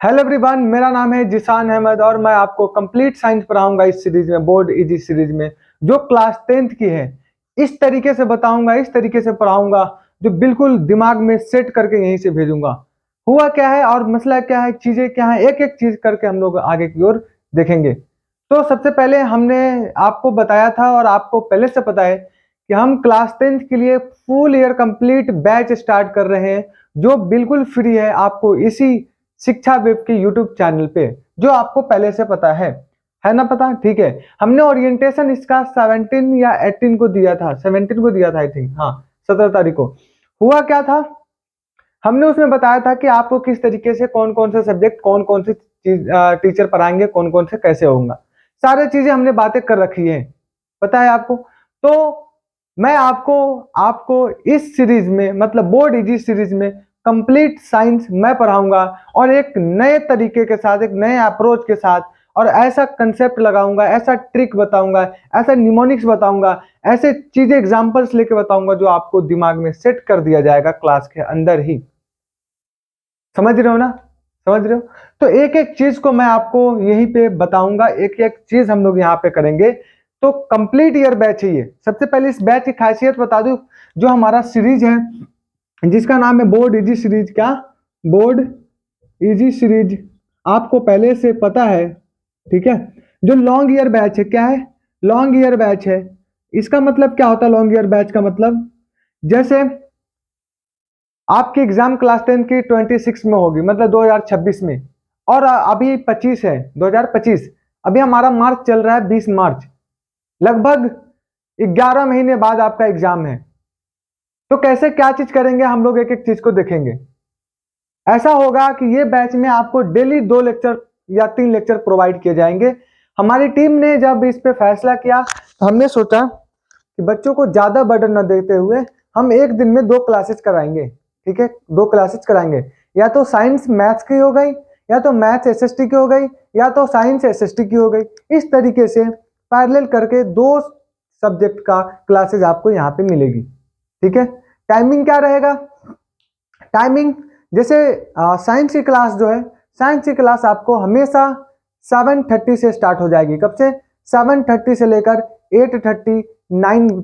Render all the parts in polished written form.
Hello everyone, मेरा नाम है जिशान अहमद और मैं आपको कंप्लीट साइंस पढ़ाऊंगा इस सीरीज में, बोर्ड इजी सीरीज में, जो क्लास 10th की है। इस तरीके से बताऊंगा, इस तरीके से पढ़ाऊंगा जो बिल्कुल दिमाग में सेट करके यहीं से भेजूंगा। हुआ क्या है और मसला क्या है, चीजें क्या है, एक एक चीज करके हम लोग आगे की ओर देखेंगे। तो सबसे पहले हमने आपको बताया था और आपको पहले से पता है कि हम क्लास 10th के लिए full year complete batch start कर रहे हैं, जो बिल्कुल फ्री है आपको इसी शिक्षा वेब के यूट्यूब चैनल पे, जो आपको पहले से पता है ना पता? ठीक है। हमने ओरिएंटेशन इसका 17 या 18 को दिया था, 17 को दिया था आई थिंक, हाँ 17 तारीख को। हुआ क्या था, हमने उसमें बताया था कि आपको किस तरीके से कौन कौन से सब्जेक्ट, कौन कौन से चीज टीचर पढ़ाएंगे, कौन कौन से कैसे होगा, सारी चीजें हमने बातें कर रखी है, पता है आपको। तो मैं आपको आपको इस सीरीज में, मतलब बोर्ड इजी सीरीज में कंप्लीट साइंस मैं पढ़ाऊंगा और एक नए तरीके के साथ, एक नए अप्रोच के साथ, और ऐसा कंसेप्ट लगाऊंगा, ऐसा ट्रिक बताऊंगा, ऐसा निमोनिक्स बताऊंगा, ऐसे चीजें एग्जांपल्स लेके बताऊंगा जो आपको दिमाग में सेट कर दिया जाएगा क्लास के अंदर ही। समझ रहे हो ना? समझ रहे हो? तो एक एक चीज को मैं आपको यहीं पे बताऊंगा, एक एक चीज हम लोग यहाँ पे करेंगे। तो कंप्लीट ईयर बैच है ये। सबसे पहले इस बैच की खासियत बता दूं, जो हमारा सीरीज है जिसका नाम है बोर्ड इजी सीरीज। क्या? बोर्ड इजी सीरीज, आपको पहले से पता है, ठीक है। जो लॉन्ग ईयर बैच है, क्या है? लॉन्ग ईयर बैच है। इसका मतलब क्या होता है लॉन्ग ईयर बैच का मतलब? जैसे आपकी एग्जाम क्लास 10 की 26 में होगी, मतलब 2026 में, और अभी 25 है, 2025। अभी हमारा मार्च चल रहा है, 20 मार्च, लगभग 11 महीने बाद आपका एग्जाम है। तो कैसे क्या चीज करेंगे हम लोग, एक एक चीज को देखेंगे। ऐसा होगा कि ये बैच में आपको डेली 2 लेक्चर या 3 लेक्चर प्रोवाइड किए जाएंगे। हमारी टीम ने जब इस पे फैसला किया तो हमने सोचा कि बच्चों को ज्यादा बर्डन न देते हुए हम एक दिन में 2 क्लासेस कराएंगे। ठीक है, 2 क्लासेस कराएंगे, या तो साइंस मैथ्स की हो गई, या तो मैथ्स एसएसटी की हो गई, या तो साइंस एसएसटी की हो गई। इस तरीके से पैरेलल करके 2 सब्जेक्ट का क्लासेस आपको यहाँ पे मिलेगी। ठीक है। टाइमिंग क्या रहेगा? टाइमिंग जैसे साइंस की क्लास जो है, साइंस की क्लास आपको हमेशा 7:30 से स्टार्ट हो जाएगी। कब से? 7:30 से लेकर 8:39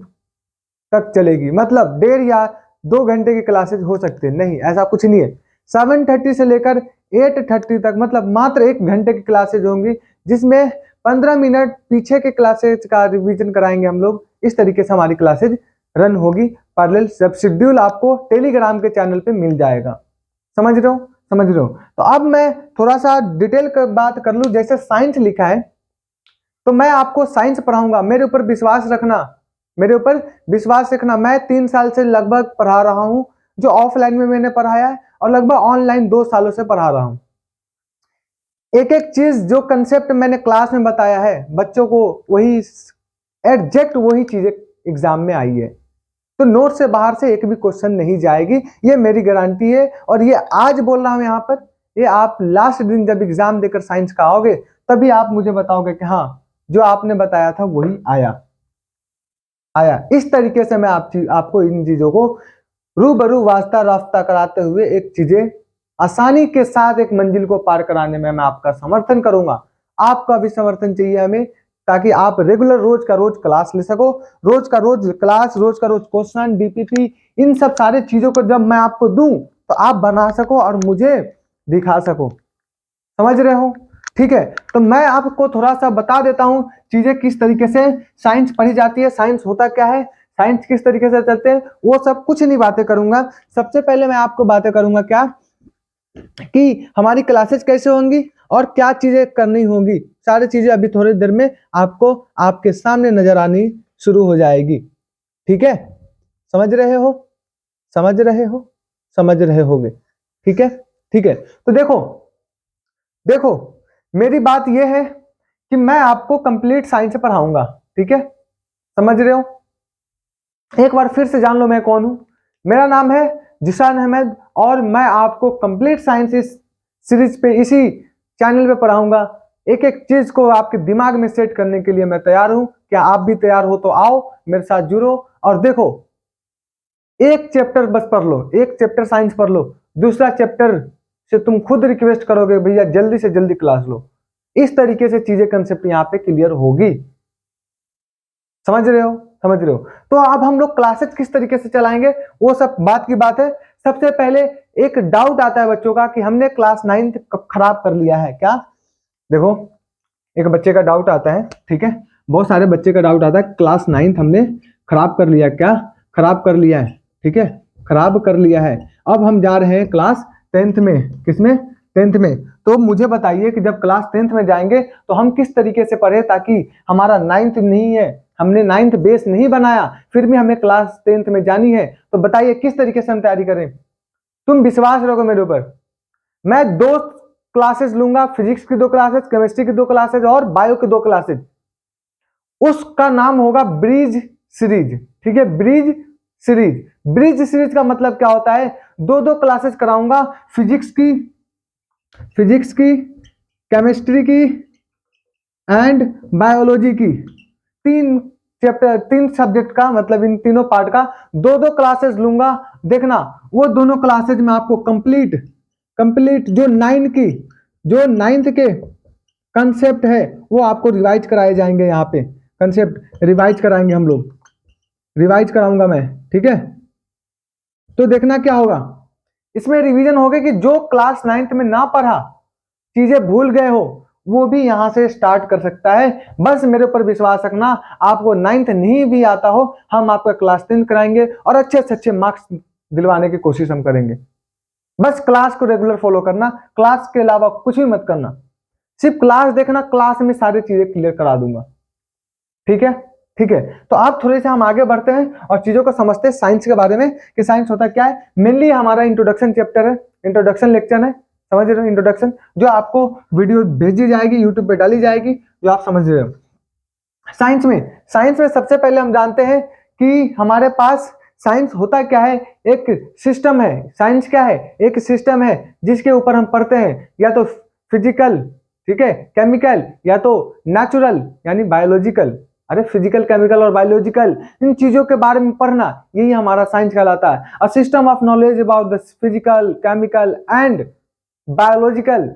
तक चलेगी। मतलब 1.5 या 2 घंटे की क्लासेज हो सकते हैं, नहीं ऐसा कुछ नहीं है। 7:30 से लेकर 8:30 तक, मतलब मात्र 1 घंटे की क्लासेज होंगी, जिसमें 15 मिनट पीछे के क्लासेज का रिवीजन कराएंगे हम लोग। इस तरीके से हमारी क्लासेज रन होगी पैरेलल। सब शेड्यूल आपको टेलीग्राम के चैनल पे मिल जाएगा। समझ रहे हो? समझ रहे हो? तो अब मैं थोड़ा सा डिटेल कर बात कर लूं। जैसे साइंस लिखा है, तो मैं आपको साइंस पढ़ाऊंगा, मेरे ऊपर विश्वास रखना, मेरे ऊपर विश्वास रखना। मैं 3 साल से लगभग पढ़ा रहा हूं, जो ऑफलाइन में मैंने पढ़ाया है, और लगभग ऑनलाइन 2 सालों से पढ़ा रहा हूं। एक एक चीज, जो कंसेप्ट मैंने क्लास में बताया है बच्चों को, वही एग्जैक्ट वही चीजें एग्जाम में आई है। तो नोट से बाहर से एक भी क्वेश्चन नहीं जाएगी, ये मेरी गारंटी है। और ये आज बोल रहा हूं यहाँ पर, ये आप लास्ट दिन जब एग्जाम देकर साइंस का आओगे, तभी आप मुझे बताओगे कि हाँ, जो आपने बताया था वही आया। इस तरीके से मैं आपको इन चीजों को रूबरू वास्ता रास्ता कराते हुए एक चीजें आसानी के साथ एक मंजिल को पार कराने में मैं आपका समर्थन करूंगा। आपका भी समर्थन चाहिए हमें, ताकि आप रेगुलर रोज का रोज क्लास ले सको। रोज का रोज क्लास, रोज का रोज क्वेश्चन, डीपीपी, इन सब सारे चीजों को जब मैं आपको दूं तो आप बना सको और मुझे दिखा सको। समझ रहे हो? ठीक है। तो मैं आपको थोड़ा सा बता देता हूं चीजें किस तरीके से साइंस पढ़ी जाती है, साइंस होता क्या है, साइंस किस तरीके से चलते हैं, वो सब कुछ नहीं बातें करूंगा। सबसे पहले मैं आपको बातें करूंगा क्या, कि हमारी क्लासेस कैसे होंगी और क्या चीजें करनी होंगी। सारी चीजें अभी थोड़ी देर में आपको आपके सामने नजर आनी शुरू हो जाएगी। ठीक है? समझ रहे हो? समझ रहे हो? समझ रहे होगे? ठीक है। ठीक है। तो देखो देखो, मेरी बात यह है कि मैं आपको कंप्लीट साइंस पढ़ाऊंगा। ठीक है? समझ रहे हो? एक बार फिर से जान लो मैं कौन हूं। मेरा नाम है जिशान अहमद और मैं आपको कंप्लीट साइंस इस सीरीज पे, इसी चैनल पे पढ़ाऊंगा। एक एक चीज को आपके दिमाग में सेट करने के लिए मैं तैयार हूं। क्या आप भी तैयार हो? तो आओ मेरे साथ जुड़ो और देखो, एक चैप्टर बस पढ़ लो, एक चैप्टर साइंस पढ़ लो, दूसरा चैप्टर से तुम खुद रिक्वेस्ट करोगे भैया जल्दी से जल्दी क्लास लो। इस तरीके से चीजें कंसेप्ट यहाँ पे क्लियर होगी। समझ रहे हो, समझ रहे हो। तो अब हम लोग क्लासेस किस तरीके से चलाएंगे वो सब बात की बात है। सबसे पहले एक डाउट आता है बच्चों का कि हमने क्लास 9 खराब कर लिया है क्या। देखो एक बच्चे का डाउट आता है, ठीक है, बहुत सारे बच्चे का डाउट आता है क्लास 9 हमने खराब कर लिया क्या, खराब कर लिया है, ठीक है, खराब कर लिया है। अब हम जा रहे हैं क्लास 10th में, किसमें, 10th में। तो मुझे बताइए कि जब क्लास 10th में जाएंगे तो हम किस तरीके से पढ़े ताकि हमारा 9th नहीं है, हमने 9th बेस नहीं बनाया, फिर भी हमें क्लास 10th में जानी है। तो बताइए किस तरीके से हम तैयारी करें। तुम विश्वास रखो मेरे ऊपर, मैं 2 क्लासेस लूंगा, फिजिक्स की 2 क्लासेस, केमिस्ट्री की 2 क्लासेस और बायो की 2 क्लासेस। उसका नाम होगा ब्रिज सीरीज, ठीक है, ब्रिज सीरीज। ब्रिज सीरीज का मतलब क्या होता है, 2 क्लासेस कराऊंगा, फिजिक्स की, केमिस्ट्री की एंड बायोलॉजी की। 3 चैप्टर, 3 सब्जेक्ट का मतलब इन तीनों पार्ट का 2 क्लासेस लूंगा। देखना वो दोनों क्लासेस में आपको कंप्लीट जो 9th के कंसेप्ट है वो आपको रिवाइज कराए जाएंगे। यहाँ पे कंसेप्ट रिवाइज कराएंगे हम लोग, रिवाइज कराऊंगा मैं, ठीक है। तो देखना क्या होगा इसमें, रिवीजन होगा कि जो क्लास 9th में ना पढ़ा, चीजें भूल गए हो, वो भी यहां से स्टार्ट कर सकता है। बस मेरे ऊपर विश्वास रखना, आपको 9th नहीं भी आता हो, हम आपका क्लास 10 कराएंगे और अच्छे से अच्छे मार्क्स दिलवाने की कोशिश हम करेंगे। बस क्लास को रेगुलर फॉलो करना, क्लास के अलावा कुछ भी मत करना, सिर्फ क्लास देखना, क्लास में सारी चीजें क्लियर करा दूंगा, ठीक है, ठीक है। तो आप थोड़े से हम आगे बढ़ते हैं और चीजों को समझते हैं साइंस के बारे में कि साइंस होता क्या है। मेनली हमारा इंट्रोडक्शन चैप्टर है, इंट्रोडक्शन लेक्चर है, समझ रहे हो, इंट्रोडक्शन, जो आपको वीडियो भेजी जाएगी, यूट्यूब पे डाली जाएगी, जो आप समझ रहे हो। साइंस में सबसे पहले हम जानते हैं कि हमारे पास साइंस होता क्या है, एक सिस्टम है। साइंस क्या है, एक सिस्टम है जिसके ऊपर हम पढ़ते हैं या तो फिजिकल, ठीक है, केमिकल, या तो नेचुरल यानी बायोलॉजिकल। अरे फिजिकल, केमिकल और बायोलॉजिकल, इन चीजों के बारे में पढ़ना, यही हमारा साइंस कहलाता है। A system of knowledge about the physical, chemical and biological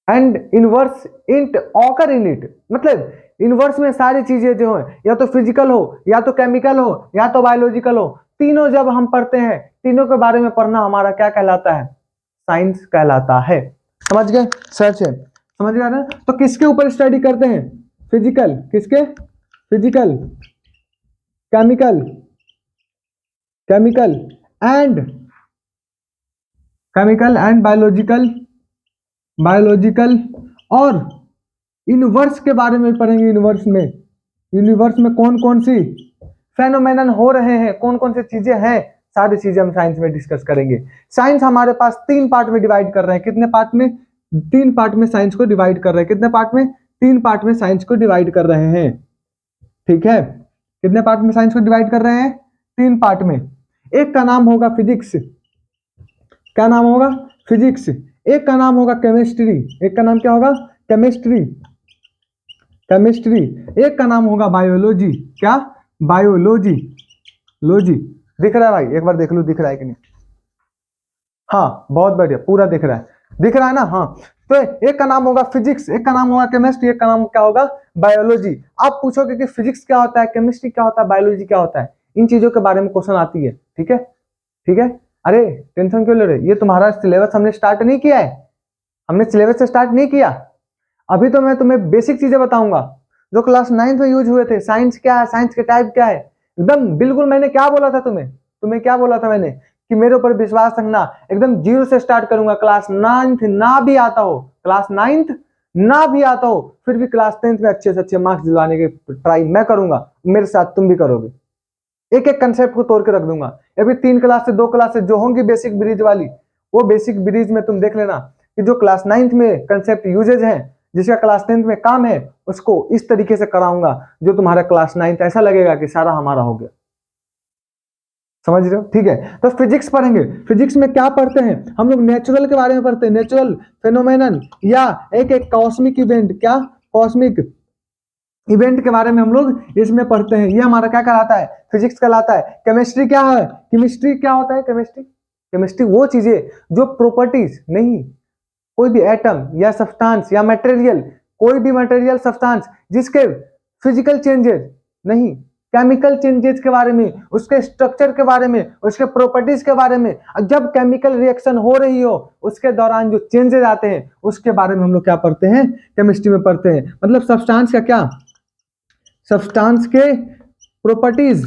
and inverse int occur in it. मतलब इनवर्स में सारी चीजें जो है, या तो फिजिकल हो, या तो केमिकल हो, या तो बायोलॉजिकल हो, तीनों जब हम पढ़ते हैं, तीनों के बारे में पढ़ना हमारा क्या कहलाता है, साइंस कहलाता है। समझ गए, सर्च है, समझ गया ना। तो किसके ऊपर स्टडी करते हैं, फिजिकल, किसके, physical, chemical, chemical and biological और यूनिवर्स के बारे में पढ़ेंगे। यूनिवर्स में कौन कौन सी फेनोमेनन हो रहे हैं, कौन कौन सी चीजें हैं, सारी चीजें हम साइंस में डिस्कस करेंगे। साइंस हमारे पास 3 पार्ट में डिवाइड कर रहे हैं, कितने पार्ट में, 3 पार्ट में साइंस को डिवाइड कर रहे हैं, कितने पार्ट में, 3 पार्ट में साइंस को डिवाइड कर रहे हैं, ठीक है। कितने पार्ट में साइंस को डिवाइड कर रहे हैं, 3 पार्ट में। एक का नाम होगा फिजिक्स, क्या नाम होगा, फिजिक्स। एक का नाम होगा केमिस्ट्री, एक का नाम क्या होगा, केमिस्ट्री, एक का नाम होगा बायोलॉजी, क्या, बायोलॉजी, दिख रहा है भाई, एक बार देख लो दिख रहा है कि नहीं। हाँ बहुत बढ़िया, पूरा दिख रहा है, दिख रहा है ना। हाँ तो एक का नाम होगा फिजिक्स, एक का नाम होगा केमिस्ट्री, एक का नाम क्या होगा, बायोलॉजी। आप पूछोगे कि फिजिक्स क्या होता है, केमिस्ट्री क्या होता है, बायोलॉजी क्या होता है, इन चीजों के बारे में क्वेश्चन आती है, ठीक है, ठीक है। अरे टेंशन क्यों ले रहे, ये तुम्हारा सिलेबस हमने स्टार्ट नहीं किया है, हमने सिलेबस से स्टार्ट नहीं किया। अभी तो मैं तुम्हें बेसिक चीजें बताऊंगा जो क्लास 9th में यूज हुए थे। साइंस क्या है, साइंस के टाइप क्या है, एकदम बिल्कुल। मैंने क्या बोला था तुम्हें क्या बोला था मैंने, कि मेरे ऊपर विश्वास रखना, एकदम 0 से स्टार्ट करूंगा। क्लास 9th ना भी आता हो, क्लास 9th ना भी आता हो, फिर भी क्लास 10th में अच्छे से अच्छे मार्क्स दिलवाने के ट्राई मैं करूंगा, मेरे साथ तुम भी करोगे। एक एक कंसेप्ट को तोड़ के रख दूंगा। अभी 3 क्लास से 2 क्लास से जो होंगी बेसिक ब्रिज वाली, वो बेसिक ब्रिज में तुम देख लेना कि जो क्लास 9th में कंसेप्ट यूजेज है, जिसका क्लास 10th में काम है, उसको इस तरीके से कराऊंगा जो तुम्हारा क्लास 9th ऐसा लगेगा कि सारा हमारा हो गया। समझ रहे हो, ठीक है। तो फिजिक्स पढ़ेंगे। फिजिक्स में क्या पढ़ते हैं हम लोग, नेचुरल के बारे में पढ़ते हैं, नेचुरल फेनोमेनन या एक एक कॉस्मिक इवेंट, क्या, कॉस्मिक इवेंट के बारे में हम लोग इसमें पढ़ते हैं। ये हमारा क्या कहलाता है, फिजिक्स कहलाता है। केमिस्ट्री क्या है, केमिस्ट्री क्या होता है, केमिस्ट्री केमिस्ट्री वो चीजें जो प्रॉपर्टीज नहीं, कोई भी एटम या सब्सटेंस या मटेरियल, कोई भी मटेरियल सब्सटेंस जिसके फिजिकल चेंजेस नहीं, केमिकल चेंजेस के बारे में, उसके स्ट्रक्चर के बारे में, उसके प्रॉपर्टीज के बारे में, जब केमिकल रिएक्शन हो रही हो उसके दौरान जो चेंजेस आते हैं उसके बारे में हम लोग क्या पढ़ते हैं, केमिस्ट्री में पढ़ते हैं। मतलब सब्सटेंस का क्या, सब्सटेंस के प्रॉपर्टीज,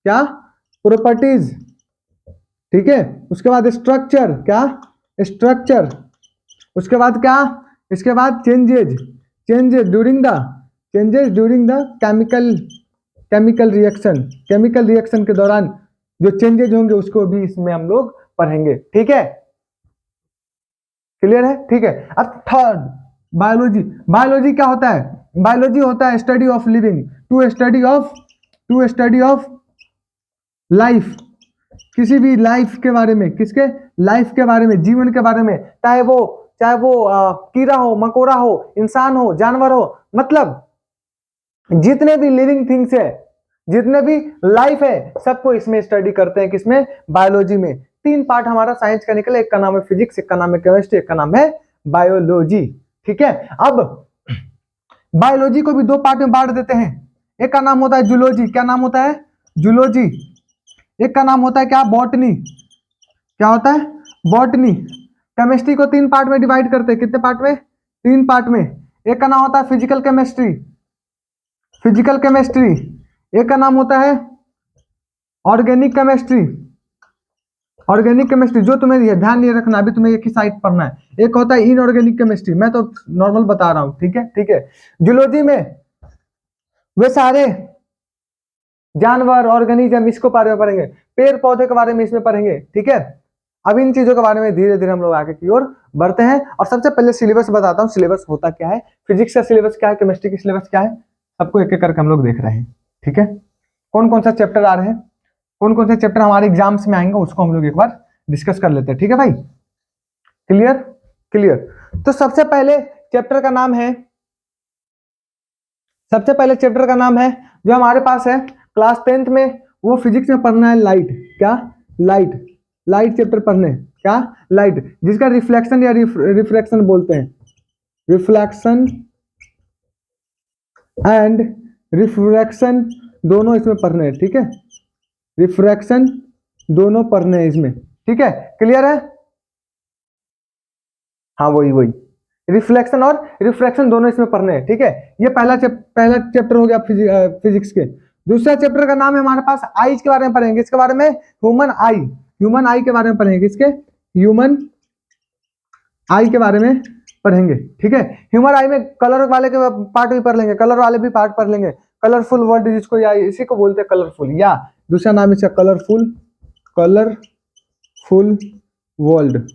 क्या प्रॉपर्टीज, ठीक है। उसके बाद स्ट्रक्चर, क्या स्ट्रक्चर, उसके बाद क्या, इसके बाद changes, changes during the chemical reaction, chemical reaction के दौरान जो चेंजेज होंगे उसको भी इसमें हम लोग पढ़ेंगे, ठीक है। क्लियर है, ठीक है। अब थर्ड बायोलॉजी, बायोलॉजी क्या होता है, बायोलॉजी होता है study of living, to study of life, किसी भी लाइफ के बारे में, किसके लाइफ के बारे में, जीवन के बारे में, चाहे वो कीड़ा हो, मकोड़ा हो, इंसान हो, जानवर हो, मतलब जितने भी लिविंग थिंग्स है, जितने भी लाइफ है, सबको इसमें स्टडी करते हैं, किसमें, बायोलॉजी में। 3 पार्ट हमारा साइंस का निकला, एक का नाम है फिजिक्स, एक का नाम है केमिस्ट्री, एक का नाम है बायोलॉजी, ठीक है। अब बायोलॉजी को भी 2 पार्ट में बांट देते हैं, एक का नाम होता है जूलॉजी, क्या नाम होता है, जूलॉजी, एक का नाम होता है क्या, बॉटनी, क्या होता है, बॉटनी। केमिस्ट्री को 3 पार्ट में डिवाइड करते हैं, कितने पार्ट में, 3 पार्ट में। एक का नाम होता है फिजिकल केमिस्ट्री, फिजिकल केमिस्ट्री, एक का नाम होता है ऑर्गेनिक केमिस्ट्री, ऑर्गेनिक केमिस्ट्री, जो तुम्हें ये ध्यान नहीं रखना, अभी तुम्हें एक ही साइड पढ़ना है। एक होता है इनऑर्गेनिक केमिस्ट्री, मैं तो नॉर्मल बता रहा हूं, ठीक है, ठीक है। जूलॉजी में वे सारे जानवर, ऑर्गेनिज्म, इसको बारे में पढ़ेंगे, पेड़ पौधे के बारे में इसमें पढ़ेंगे, ठीक है। अब इन चीजों के बारे में धीरे धीरे हम लोग आगे की ओर बढ़ते हैं। और सबसे पहले सिलेबस बताता हूँ, सिलेबस होता क्या है, फिजिक्स का सिलेबस क्या है, केमिस्ट्री की सिलेबस क्या है, सबको एक एक करके हम लोग देख रहे हैं, ठीक है। कौन कौन सा चैप्टर आ रहे हैं, कौन कौन से चैप्टर हमारे एग्जाम्स में आएंगे, उसको हम लोग एक बार डिस्कस कर लेते हैं, ठीक है भाई। Clear, clear. तो सबसे पहले चैप्टर का नाम है, सबसे पहले चैप्टर का नाम है जो हमारे पास है क्लास 10th में, वो फिजिक्स में पढ़ना है लाइट, क्या, लाइट, लाइट चैप्टर पढ़ने, क्या, लाइट, जिसका रिफ्लेक्शन या रिफ्रैक्शन बोलते हैं, रिफ्लेक्शन एंड रिफ्रैक्शन दोनों इसमें पढ़ने हैं, ठीक है, रिफ्रैक्शन दोनों पढ़ने हैं इसमें, ठीक है। क्लियर है, हाँ वही रिफ्लेक्शन और रिफ्रैक्शन दोनों इसमें पढ़ने हैं, ठीक है। ये पहला चैप्टर हो गया फिजिक्स के। दूसरा चैप्टर का नाम है हमारे पास आईज के बारे में पढ़ेंगे, इसके बारे में ह्यूमन आई, ह्यूमन आई के बारे में पढ़ेंगे, इसके ह्यूमन आई के बारे में पढ़ेंगे, ठीक है। ह्यूमन आई में कलर वाले के पार्ट भी पढ़ लेंगे, कलर वाले भी पार्ट पढ़ लेंगे, कलरफुल वर्ल्ड जिसको, या इसी को बोलते हैं कलरफुल, या दूसरा नाम इसका कलरफुल, कलरफुल वर्ल्ड।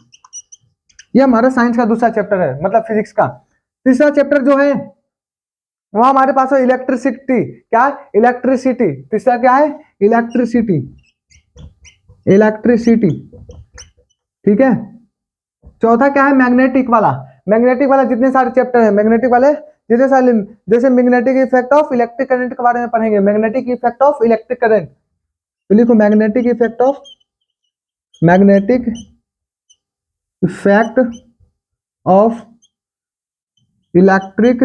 ये हमारा साइंस का दूसरा चैप्टर है, मतलब फिजिक्स का। तीसरा चैप्टर जो है वो हमारे पास है इलेक्ट्रिसिटी, क्या, इलेक्ट्रिसिटी, तीसरा क्या है, इलेक्ट्रिसिटी, इलेक्ट्रिसिटी, ठीक है। चौथा क्या है, मैग्नेटिक वाला, मैग्नेटिक वाला जितने सारे चैप्टर है, मैग्नेटिक वाले जितने सारे, जैसे magnetic effect of electric current के बारे में पढ़ेंगे, magnetic effect of electric current, तो लिखो magnetic effect of, magnetic effect of electric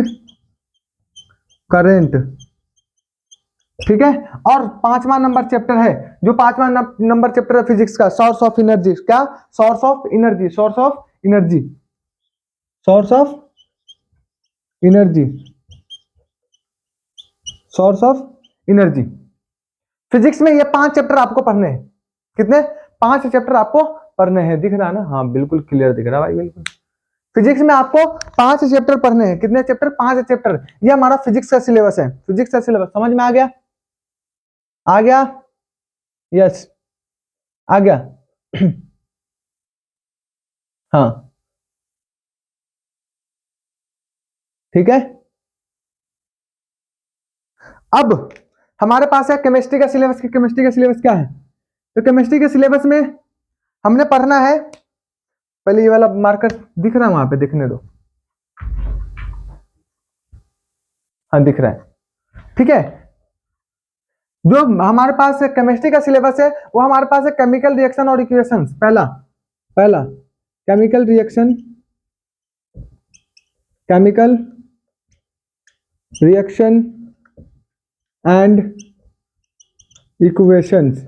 current, ठीक है। और 5वां नंबर चैप्टर है, जो 5वां नंबर चैप्टर है फिजिक्स का, सोर्स ऑफ एनर्जी, क्या, source of energy, source of energy, source of energy, source of energy. Physics में ये 5 चैप्टर आपको पढ़ने हैं, कितने, 5 चैप्टर आपको पढ़ने हैं, दिख रहा है ना, हाँ बिल्कुल क्लियर दिख रहा है भाई, बिल्कुल। फिजिक्स में आपको 5 चैप्टर पढ़ने हैं, कितने चैप्टर, 5 चैप्टर। ये हमारा फिजिक्स का सिलेबस है, फिजिक्स का सिलेबस समझ में आ गया, आ गया, यस आ गया हाँ ठीक है। अब हमारे पास है केमिस्ट्री का सिलेबस, केमिस्ट्री का सिलेबस क्या है, तो केमिस्ट्री के सिलेबस में हमने पढ़ना है, पहले ये वाला मार्कर दिख रहा है वहां पे, दिखने दो, हाँ दिख रहा है, ठीक है। जो हमारे पास केमिस्ट्री का सिलेबस है वो हमारे पास है केमिकल रिएक्शन और इक्वेशंस। पहला पहला chemical reaction, chemical reaction and equations,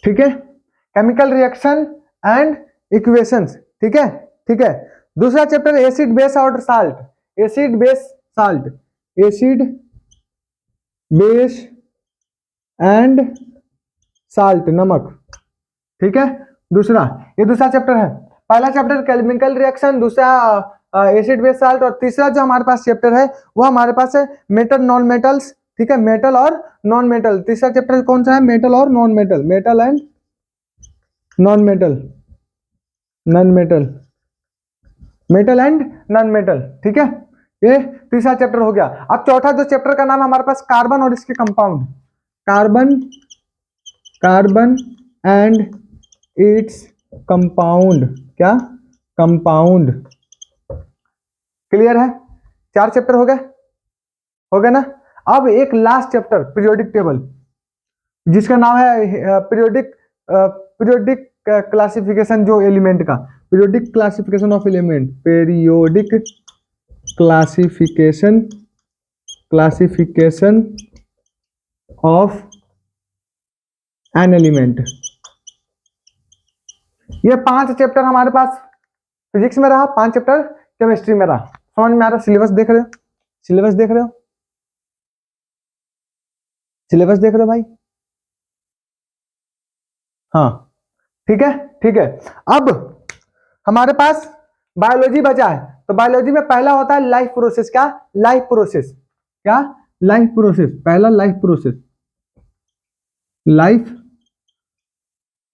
ठीक है, केमिकल रिएक्शन एंड इक्वेशंस, ठीक है, ठीक है। दूसरा चैप्टर एसिड बेस और salt, acid base salt, acid base and salt, नमक, ठीक है। दूसरा, ये दूसरा चैप्टर है। पहला चैप्टर केमिकल रिएक्शन, दूसरा एसिड बेस साल्ट, और तीसरा जो हमारे पास चैप्टर है वो हमारे पास है मेटल नॉन मेटल्स, ठीक है, मेटल और नॉन मेटल। तीसरा चैप्टर कौन सा है? मेटल और non metal, metal and non metal, non metal, metal and non metal, ठीक है। ये तीसरा चैप्टर हो गया। अब चौथा जो चैप्टर का नाम है हमारे पास कार्बन और इसके compound, carbon, carbon and its compound, क्या? कंपाउंड, क्लियर है? चार चैप्टर हो गए ना। अब एक लास्ट चैप्टर पीरियोडिक टेबल, जिसका नाम है पीरियोडिक क्लासिफिकेशन, जो एलिमेंट का periodic classification of element, periodic classification, classification of an element. ये 5 चैप्टर हमारे पास फिजिक्स में रहा, 5 चैप्टर केमिस्ट्री में रहा। समझ में आ रहा? सिलेबस देख रहे हो? सिलेबस देख रहे हो? सिलेबस देख रहे हो भाई? हाँ, ठीक है, ठीक है। अब हमारे पास बायोलॉजी बचा है, तो बायोलॉजी में पहला होता है लाइफ प्रोसेस। क्या? लाइफ प्रोसेस, क्या? लाइफ प्रोसेस, पहला लाइफ प्रोसेस, लाइफ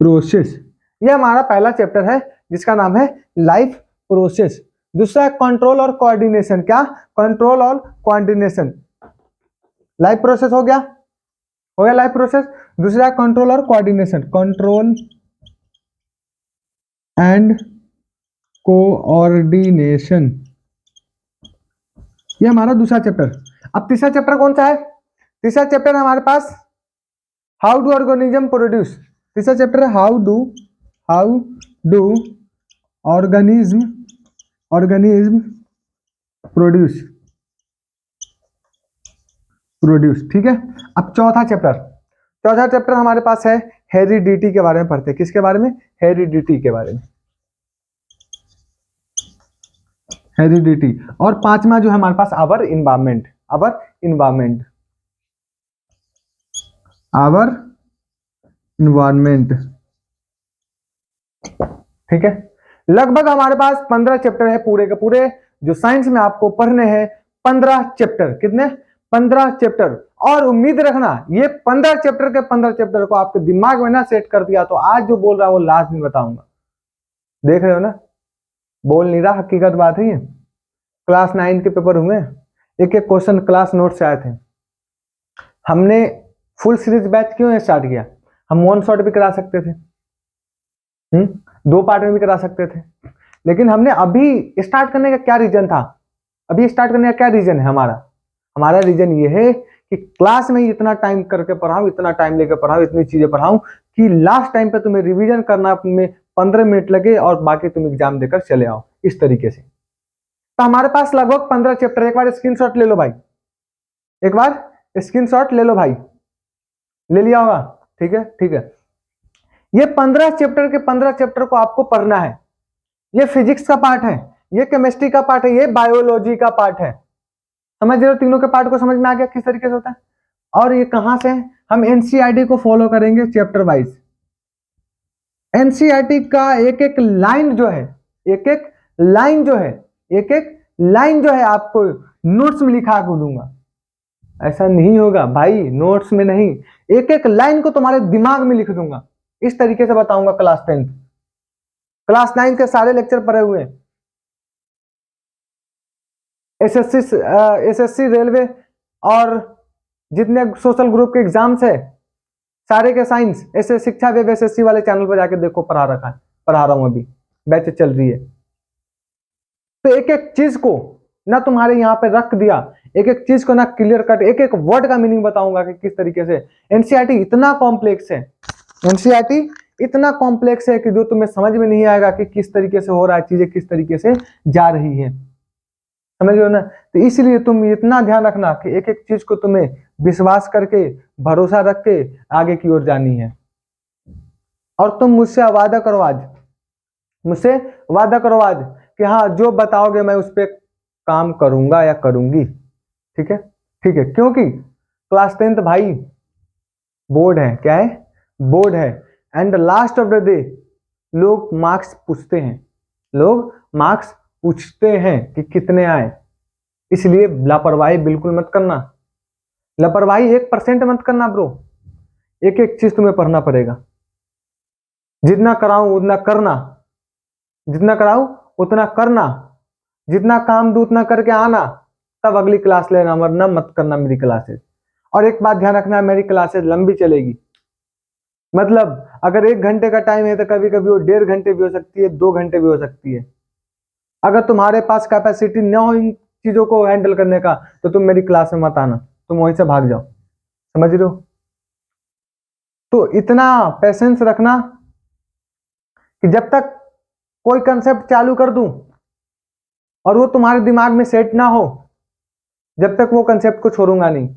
प्रोसेस, ये हमारा पहला चैप्टर है जिसका नाम है लाइफ प्रोसेस। दूसरा कंट्रोल और कोऑर्डिनेशन, क्या? कंट्रोल और कोऑर्डिनेशन, लाइफ प्रोसेस हो गया लाइफ प्रोसेस। दूसरा कंट्रोल और कोऑर्डिनेशन, कंट्रोल एंड कोऑर्डिनेशन, ये हमारा दूसरा चैप्टर। अब तीसरा चैप्टर कौन सा है? तीसरा चैप्टर हमारे पास हाउ डू ऑर्गेनिज्म प्रोड्यूस। तीसरा चैप्टर है हाउ डू ऑर्गेनिज्म प्रोड्यूस, ठीक है। अब चौथा चैप्टर हमारे पास है हेरिडिटी के बारे में पढ़ते हैं। किसके बारे में? हेरिडिटी के बारे में, हेरिडिटी। और पांचवा जो है हमारे पास आवर इन्वायरमेंट, ठीक है। लगभग हमारे पास 15 चैप्टर है पूरे के पूरे, जो साइंस में आपको पढ़ने हैं। 15 चैप्टर, कितने? 15 चैप्टर। और उम्मीद रखना ये 15 चैप्टर के 15 चैप्टर को आपके दिमाग में ना सेट कर दिया तो आज जो बोल रहा है वो लास्ट में बताऊंगा। देख रहे हो ना, बोल नहीं रहा, हकीकत बात है ये। क्लास 9 के पेपर हुए, एक एक क्वेश्चन क्लास नोट से आए थे। हमने फुल सीरीज बैच क्यों स्टार्ट किया? हम 1 शॉट भी करा सकते थे, 2 पार्ट में भी करा सकते थे, लेकिन हमने अभी स्टार्ट करने का क्या रीजन था? अभी स्टार्ट करने का क्या रीजन है हमारा रीजन ये है कि क्लास में इतना टाइम करके पढ़ाऊं, इतना टाइम लेकर पढ़ाऊं, इतनी चीजें पढ़ाऊं कि लास्ट टाइम पे तुम्हें रिवीजन करना में 15 मिनट लगे और बाकी तुम एग्जाम देकर चले आओ, इस तरीके से। तो हमारे पास लगभग 15 चैप्टर। एक बार स्क्रीनशॉट ले लो भाई, एक बार स्क्रीनशॉट ले लो भाई, ले लिया होगा? ठीक है, ठीक है। ये 15 चैप्टर के 15 चैप्टर को आपको पढ़ना है। ये फिजिक्स का पार्ट है, ये केमिस्ट्री का पार्ट है, ये बायोलॉजी का पार्ट है। समझ रहे हो? तीनों के पार्ट को समझ में आ गया किस तरीके से होता है? और ये कहां से? हम एनसीईआरटी को फॉलो करेंगे चैप्टर वाइज। एनसीईआरटी का एक एक लाइन जो है, एक एक लाइन जो है आपको नोट्स में लिखा के दूंगा। ऐसा नहीं होगा भाई, नोट्स में नहीं, एक एक लाइन को तुम्हारे दिमाग में लिख दूंगा। इस तरीके से बताऊंगा। क्लास 10, क्लास 9 के सारे लेक्चर पढ़े हुए हैं। एसएससी रेलवे और जितने सोशल ग्रुप के एग्जाम्स है सारे के साइंस ऐसे शिक्षा वेब एसएससी वाले चैनल पर जाके देखो, पढ़ा रहा हूं, अभी बैच चल रही है। तो एक एक चीज को ना तुम्हारे यहाँ पे रख दिया, एक एक चीज को ना क्लियर कट, एक एक वर्ड का मीनिंग बताऊंगा कि किस तरीके से। एनसीईआरटी इतना कॉम्प्लेक्स है, एनसीईआरटी इतना कॉम्प्लेक्स है कि जो तुम्हें समझ में नहीं आएगा कि किस तरीके से हो रहा है, चीजें किस तरीके से जा रही है, समझ रहे हो ना। तो इसलिए तुम इतना ध्यान रखना कि एक एक चीज को तुम्हें विश्वास करके, भरोसा रख के आगे की ओर जानी है। और तुम मुझसे वादा करो आज, मुझसे वादा करो आज कि हाँ जो बताओगे मैं उस पर काम करूंगा या करूंगी, ठीक है, ठीक है। क्योंकि क्लास 10th भाई बोर्ड है, क्या है, बोर्ड है। And last of the day लोग मार्क्स पूछते हैं, लोग मार्क्स पूछते हैं कि कितने आए। इसलिए लापरवाही बिल्कुल मत करना, लापरवाही 1% मत करना ब्रो। एक एक चीज तुम्हें पढ़ना पड़ेगा, जितना कराऊं उतना करना, जितना कराऊं उतना करना, जितना काम दू उतना करके आना, तब अगली क्लास लेना, वरना मत करना मेरी क्लासेस। और एक बात ध्यान रखना, मेरी क्लासेस लंबी चलेगी, मतलब अगर 1 घंटे का टाइम है तो कभी कभी वो 1.5 घंटे भी हो सकती है, 2 घंटे भी हो सकती है। अगर तुम्हारे पास कैपेसिटी न हो इन चीजों को हैंडल करने का तो तुम मेरी क्लास में मत आना, तुम वहीं से भाग जाओ, समझ रहे हो। तो इतना पेशेंस रखना कि जब तक कोई कंसेप्ट चालू कर दूं और वो तुम्हारे दिमाग में सेट ना हो, जब तक वो कंसेप्ट को छोड़ूंगा नहीं।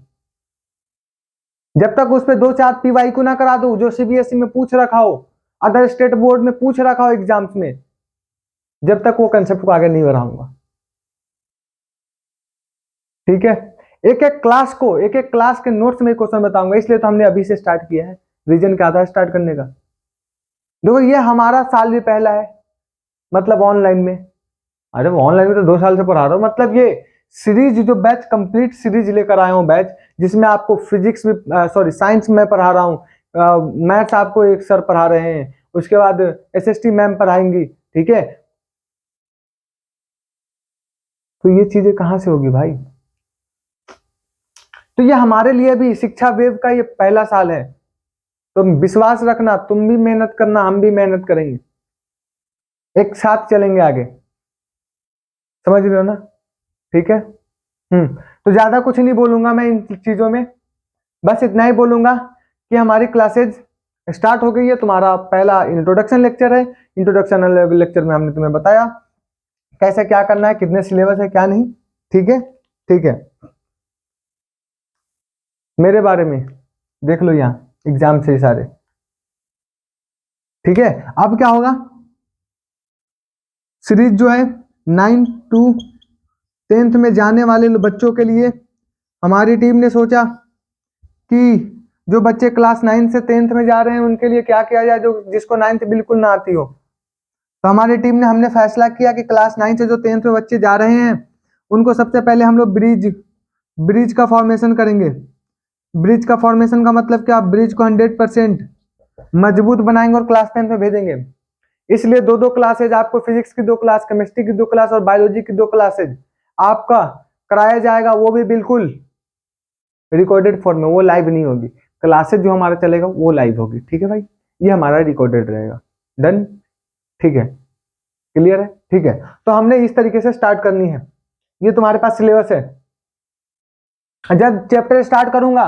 जब तक उस पर 2-4 पीवाईक्यू ना करा दूं जो सीबीएसई में पूछ रखा हो, अदर स्टेट बोर्ड में पूछ रखा हो एग्जाम्स में, जब तक वो कंसेप्ट को आगे नहीं बढ़ाऊंगा, ठीक है। एक एक क्लास को, एक एक क्लास के नोट्स में क्वेश्चन बताऊंगा, इसलिए तो हमने अभी से स्टार्ट किया है रीजन का आधार स्टार्ट करने का। देखो ये हमारा साल भी पहला है, मतलब ऑनलाइन में। अरे ऑनलाइन में तो 2 साल से पढ़ा रहा हूँ, मतलब ये सीरीज जो बैच कंप्लीट सीरीज लेकर आया हूँ बैच, जिसमें आपको फिजिक्स भी, सॉरी साइंस में पढ़ा रहा हूँ, मैथ्स आपको एक सर पढ़ा रहे हैं, उसके बाद एसएसटी मैम पढ़ाएंगी, ठीक है। तो ये चीजें कहाँ से होगी भाई। तो ये हमारे लिए भी शिक्षा वेव का ये पहला साल है, तो विश्वास रखना, तुम भी मेहनत करना, हम भी मेहनत करेंगे, एक साथ चलेंगे आगे, समझ रहे हो ना, ठीक है। तो ज्यादा कुछ नहीं बोलूंगा मैं इन चीजों में, बस इतना ही बोलूंगा कि हमारी क्लासेज स्टार्ट हो गई है। तुम्हारा पहला इंट्रोडक्शन लेक्चर है, इंट्रोडक्शन लेक्चर में हमने तुम्हें बताया कैसे क्या करना है, कितने सिलेबस है क्या नहीं, ठीक है, ठीक है। मेरे बारे में देख लो यहाँ एग्जाम से ही सारे, ठीक है। अब क्या होगा, सीरीज जो है 9 to 10th में जाने वाले बच्चों के लिए हमारी टीम ने सोचा कि जो बच्चे क्लास 9 से 10th में जा रहे हैं उनके लिए क्या किया जाए, जो जिसको 9th बिल्कुल ना आती हो। तो हमारी टीम ने, हमने फैसला किया कि क्लास 9 से जो 10th में बच्चे जा रहे हैं उनको सबसे पहले हम लोग ब्रिज ब्रिज का फॉर्मेशन करेंगे। ब्रिज का फॉर्मेशन का मतलब क्या, ब्रिज को 100% मजबूत बनाएंगे और क्लास 10th में भेजेंगे। इसलिए 2-2 क्लासेज आपको, फिजिक्स की 2 क्लास, केमिस्ट्री की 2 क्लास और बायोलॉजी की 2 क्लासेज आपका कराया जाएगा, वो भी बिल्कुल रिकॉर्डेड फॉर्म में, वो लाइव नहीं होगी। क्लासेज जो हमारा चलेगा वो लाइव होगी, ठीक है भाई, ये हमारा रिकॉर्डेड रहेगा, डन, ठीक है, क्लियर है, ठीक है। तो हमने इस तरीके से स्टार्ट करनी है, ये तुम्हारे पास सिलेबस है। जब चैप्टर स्टार्ट करूंगा,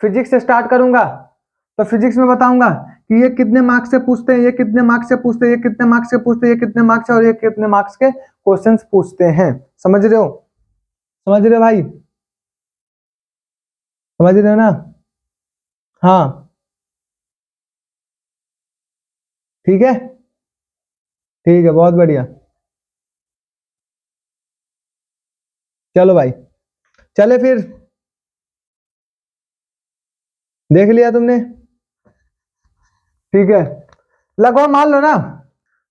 फिजिक्स से स्टार्ट करूंगा, तो फिजिक्स में बताऊंगा कि ये कितने मार्क्स से पूछते हैं, ये कितने मार्क्स से पूछते हैं, ये कितने मार्क्स से पूछते हैं, ये कितने मार्क्स और ये कितने मार्क्स के क्वेश्चंस पूछते हैं, समझ रहे हो, समझ रहे हो भाई, समझ रहे हो ना, हाँ, ठीक है, ठीक है, बहुत बढ़िया। चलो भाई, चले फिर, देख लिया तुमने, ठीक है। लगभग मान लो ना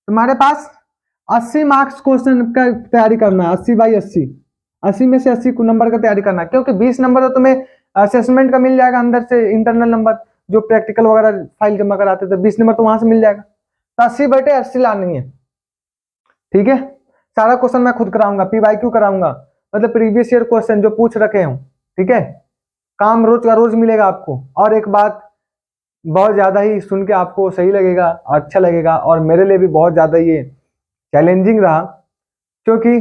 तुम्हारे पास 80 मार्क्स क्वेश्चन का तैयारी करना है, 80/80, 80 में से 80 नंबर का तैयारी करना है, क्योंकि 20 नंबर तो तुम्हें असेसमेंट का मिल जाएगा अंदर से, इंटरनल नंबर जो प्रैक्टिकल वगैरह फाइल जमा कराते थे, 20 नंबर तो वहां से मिल जाएगा। तो 80/80 लानी है, ठीक है। सारा क्वेश्चन मैं खुद कराऊंगा, पीवाईक्यू कराऊंगा, मतलब प्रीवियस ईयर क्वेश्चन जो पूछ रखे हूँ, ठीक है। काम रोज का रोज मिलेगा आपको। और एक बात, बहुत ज्यादा ही सुन के आपको सही लगेगा, अच्छा लगेगा, और मेरे लिए भी बहुत ज्यादा ये चैलेंजिंग रहा, क्योंकि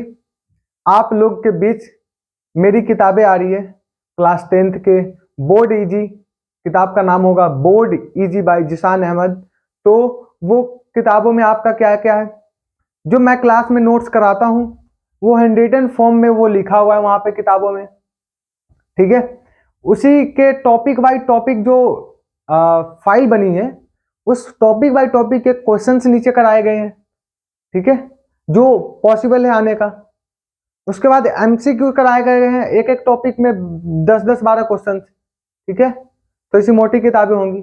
आप लोग के बीच मेरी किताबें आ रही है क्लास 10th के बोर्ड इजी। किताब का नाम होगा board easy by Zeeshan Ahmed. तो वो किताबों में आपका क्या क्या है, जो मैं क्लास में नोट्स कराता हूँ वो हैंड रिटन फॉर्म में वो लिखा हुआ है वहां पे किताबों में, ठीक है। उसी के टॉपिक बाय टॉपिक जो फाइल बनी है, उस टॉपिक बाय टॉपिक के क्वेश्चंस नीचे कराए गए हैं, ठीक है, जो पॉसिबल है आने का। उसके बाद एमसीक्यू कराए गए हैं, एक एक टॉपिक में 10-10-12 क्वेश्चन, ठीक है। तो ऐसी मोटी किताबें होंगी,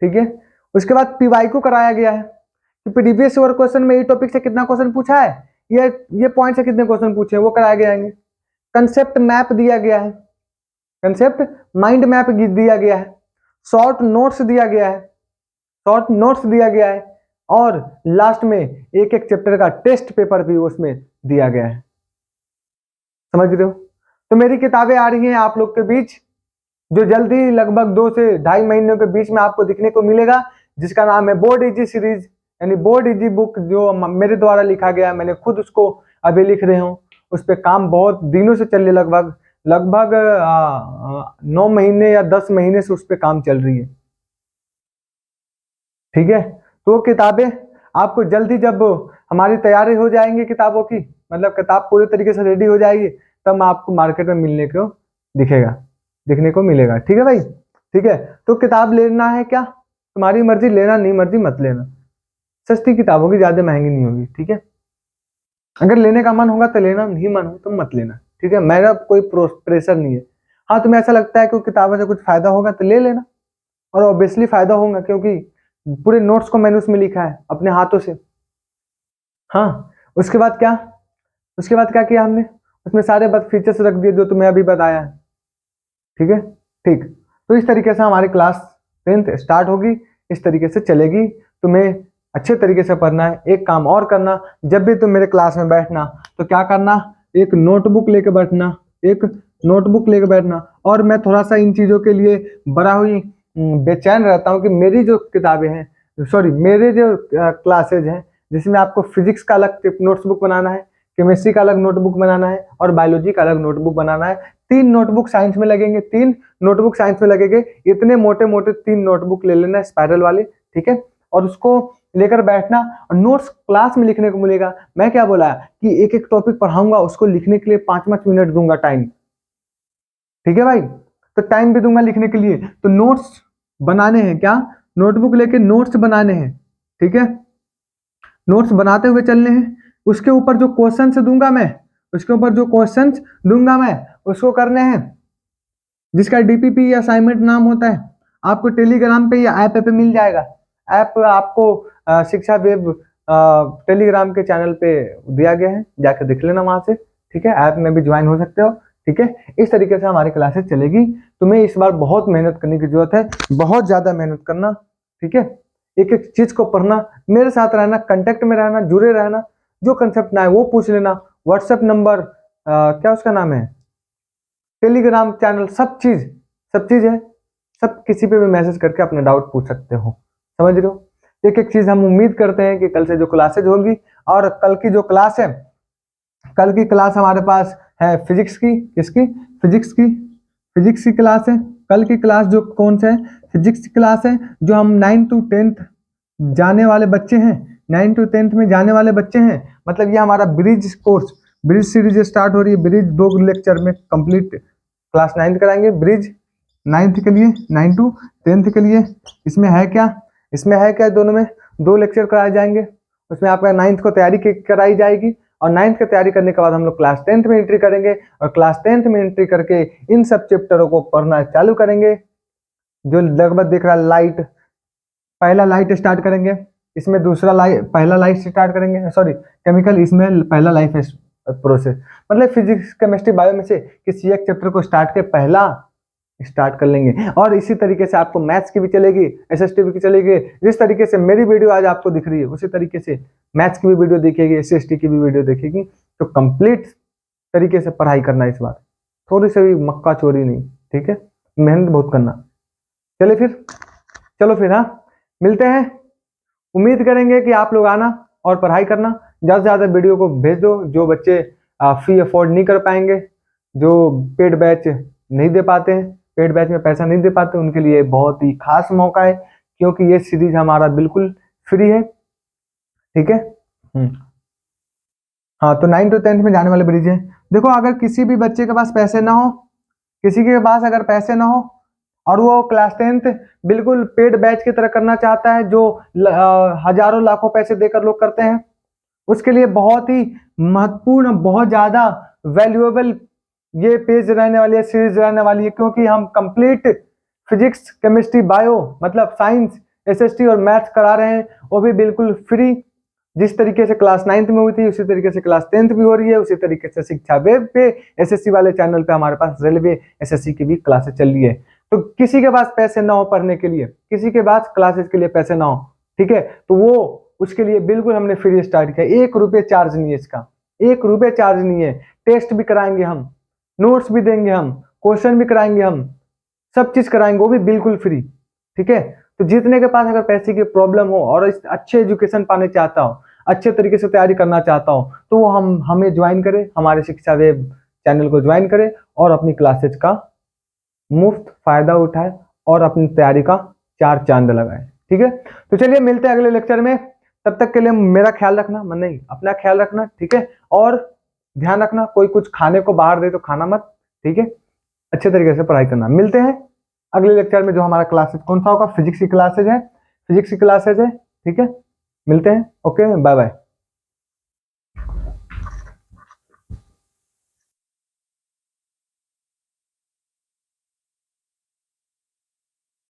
ठीक है। उसके बाद पीवाईक्यू कराया गया है कि प्रीवियस ईयर क्वेश्चन में ये टॉपिक से कितना क्वेश्चन पूछा है, ये पॉइंट से कितने क्वेश्चन पूछे हैं वो कराए गए। कंसेप्ट मैप दिया गया है, कंसेप्ट माइंड मैप दिया गया है, शॉर्ट नोट्स दिया गया है, शॉर्ट नोट्स दिया गया है, और लास्ट में एक एक चैप्टर का टेस्ट पेपर भी उसमें दिया गया है। समझ रहे हो? तो मेरी किताबें आ रही हैं आप लोग के बीच, जो जल्दी लगभग 2 से 2.5 महीनों के बीच में आपको दिखने को मिलेगा, जिसका नाम है बोर्ड इजी सीरीज, यानी बोर्ड इजी बुक, जो मेरे द्वारा लिखा गया। मैंने खुद उसको अभी लिख रहे हूँ, उस पर काम बहुत दिनों से चल रही है, लगभग 9 महीने या 10 महीने से उस पर काम चल रही है, ठीक है। तो वो किताबें आपको जल्दी, जब हमारी तैयारी हो जाएंगी किताबों की, मतलब किताब पूरे तरीके से रेडी हो जाएगी, तब आपको मार्केट में मिलने को दिखेगा, दिखने को मिलेगा, ठीक है भाई, ठीक है। तो किताब लेना है क्या, तुम्हारी मर्जी, लेना नहीं मर्जी मत लेना, सस्ती किताबों की, ज्यादा महंगी नहीं होगी, ठीक है। अगर लेने का मन होगा तो लेना, नहीं मन हो तो मत लेना, ठीक है। मेरा कोई प्रेशर नहीं है। हाँ, तुम्हें ऐसा लगता है कि किताबों से कुछ फायदा होगा तो ले लेना, और ऑब्वियसली फायदा होगा, क्योंकि पूरे नोट्स को मैंने उसमें लिखा है अपने हाथों से। हाँ, उसके बाद क्या, उसके बाद क्या किया हमने, उसमें सारे फीचर्स रख दिए जो तुम्हें अभी बताया है, ठीक है, ठीक। तो इस तरीके से हमारी क्लास 10th स्टार्ट होगी, इस तरीके से चलेगी। तुम्हें अच्छे तरीके से पढ़ना है। एक काम और करना, जब भी तुम मेरे क्लास में बैठना तो क्या करना, एक नोटबुक लेके बैठना, एक नोटबुक लेके बैठना। और मैं थोड़ा सा इन चीज़ों के लिए बड़ा ही बेचैन रहता हूँ कि मेरी जो किताबें हैं, सॉरी मेरे जो क्लासेज हैं, जिसमें आपको फिजिक्स का अलग नोटबुक बनाना है, केमिस्ट्री का अलग नोटबुक बनाना है, और बायोलॉजी का अलग नोटबुक बनाना है। 3 नोटबुक साइंस में लगेंगे, 3 नोटबुक साइंस में लगेंगे। इतने मोटे मोटे 3 नोटबुक ले लेना, स्पाइरल वाले, ठीक है। और उसको लेकर बैठना, और नोट्स क्लास में लिखने को मिलेगा। मैं क्या बोला कि एक एक टॉपिक पढ़ाऊंगा, उसको लिखने के लिए 5-5 मिनट दूंगा टाइम, ठीक है भाई। तो टाइम भी दूंगा लिखने के लिए। तो नोट्स बनाने हैं, क्या, नोटबुक लेके नोट्स बनाने हैं, ठीक है। नोट्स बनाते हुए चलने हैं। उसके ऊपर जो क्वेश्चंस दूंगा मैं, उसके ऊपर जो क्वेश्चंस दूंगा मैं, उसको करने हैं, जिसका डीपीपी या असाइनमेंट नाम होता है। आपको टेलीग्राम पे या ऐप पे मिल जाएगा। ऐप आपको शिक्षा वेब टेलीग्राम के चैनल पे दिया गया है, जाकर देख लेना वहां से, ठीक है। ऐप में भी ज्वाइन हो सकते हो, ठीक है। इस तरीके से हमारी क्लासेस चलेगी। तुम्हें इस बार बहुत मेहनत करने की जरूरत है, बहुत ज्यादा मेहनत करना, ठीक है। एक एक चीज को पढ़ना, मेरे साथ रहना, कांटेक्ट में रहना, जुड़े रहना। जो कंसेप्ट ना है वो पूछ लेना। व्हाट्सएप नंबर, क्या उसका नाम है, टेलीग्राम चैनल, सब चीज है। सब किसी पे भी मैसेज करके अपना डाउट पूछ सकते हो, समझ रहे हो। एक एक चीज हम उम्मीद करते हैं कि कल से जो क्लासेज होगी, और कल की जो क्लास है, कल की क्लास हमारे पास है फिजिक्स की, किसकी, फिजिक्स की क्लास है। कल की क्लास जो कौन सा है, फिजिक्स की क्लास है। जो हम 9 to 10th जाने वाले बच्चे हैं, 9 to 10th में जाने वाले बच्चे हैं, मतलब ये हमारा bridge course, bridge series start हो रही है। ब्रिज 2 लेक्चर में कंप्लीट क्लास 9th कराएंगे, ब्रिज 9th के लिए, 9 to 10th के लिए। इसमें है क्या, इसमें है क्या, दोनों में 2 लेक्चर कराए जाएंगे। उसमें आपका 9th को तैयारी कराई जाएगी, और 9th की तैयारी करने के बाद हम लोग क्लास 10th में एंट्री करेंगे, और क्लास 10th में एंट्री करके इन सब चैप्टरों को पढ़ना चालू करेंगे। जो लगभग दिख रहा है लाइट, पहला लाइट स्टार्ट करेंगे, इसमें दूसरा लाइट, पहला लाइट स्टार्ट करेंगे, सॉरी केमिकल, इसमें पहला लाइफ प्रोसेस, मतलब फिजिक्स केमिस्ट्री बायो में से किसी एक चैप्टर को स्टार्ट के पहला स्टार्ट कर लेंगे। और इसी तरीके से आपको मैथ्स की भी चलेगी, एसएसटी की चलेगी। जिस तरीके से मेरी वीडियो आज आपको दिख रही है, उसी तरीके से मैथ्स की भी वीडियो दिखेगी, एसएसटी की भी वीडियो दिखेगी। तो कंप्लीट तरीके से पढ़ाई करना इस बार, थोड़ी सी भी मक्का चोरी नहीं, ठीक है। मेहनत बहुत करना। चलिए फिर, चलो फिर, हाँ मिलते हैं। उम्मीद करेंगे कि आप लोग आना और पढ़ाई करना। ज़्यादा से ज़्यादा वीडियो को भेज दो। जो बच्चे फी अफोर्ड नहीं कर पाएंगे, जो पेड बैच नहीं दे पाते हैं, पेड बैच में पैसा नहीं दे पाते, उनके लिए बहुत ही खास मौका है, क्योंकि ये सीरीज हमारा बिल्कुल फ्री है। ठीक है। हाँ, तो 9 to 10 में जाने वाले ब्रिज है। देखो, अगर किसी भी बच्चे के पास पैसे ना हो, किसी के पास अगर पैसे ना हो और वो क्लास 10th बिल्कुल पेड बैच की तरह करना चाहता है, जो हजारों लाखों पैसे देकर लोग करते हैं, उसके लिए बहुत ही महत्वपूर्ण, बहुत ज्यादा वैल्यूएबल ये पेज रहने वाली है, सीरीज रहने वाली है, क्योंकि हम कंप्लीट फिजिक्स, केमिस्ट्री, बायो मतलब साइंस, एसएसटी और मैथ्स करा रहे हैं, वो भी बिल्कुल फ्री। जिस तरीके से क्लास 9th में हुई थी, उसी तरीके से क्लास 10th भी हो रही है, उसी तरीके से शिक्षा वेब पे एसएससी वाले चैनल पे हमारे पास रेलवे एसएससी की भी क्लासेस चल रही है। तो किसी के पास पैसे ना हो पढ़ने के लिए, किसी के पास क्लासेस के लिए पैसे ना हो, ठीक है, तो वो उसके लिए बिल्कुल हमने फ्री स्टार्ट किया। 1 रुपये चार्ज नहीं है इसका, 1 रुपये चार्ज नहीं है। टेस्ट भी कराएंगे हम, नोट्स भी देंगे हम, क्वेश्चन भी कराएंगे हम, सब चीज कराएंगे, वो भी बिल्कुल फ्री। ठीक है। तो जितने के पास अगर पैसे की प्रॉब्लम हो और इस अच्छे एजुकेशन पाने चाहता हो, अच्छे तरीके से तैयारी करना चाहता हो, तो वो हमें ज्वाइन करे, हमारे शिक्षा वेब चैनल को ज्वाइन करे और अपनी क्लासेज का मुफ्त फायदा उठाए और अपनी तैयारी का 4 चांद लगाए। ठीक है। तो चलिए मिलते हैं अगले लेक्चर में। तब तक के लिए मेरा ख्याल रखना, मन नहीं अपना ख्याल रखना। ठीक है। और ध्यान रखना, कोई कुछ खाने को बाहर दे तो खाना मत। ठीक है। अच्छे तरीके से पढ़ाई करना। मिलते हैं अगले लेक्चर में, जो हमारा क्लासेज कौन सा होगा, फिजिक्स की क्लासेज है, फिजिक्स की क्लासेज है। ठीक है। मिलते हैं। Okay, bye bye.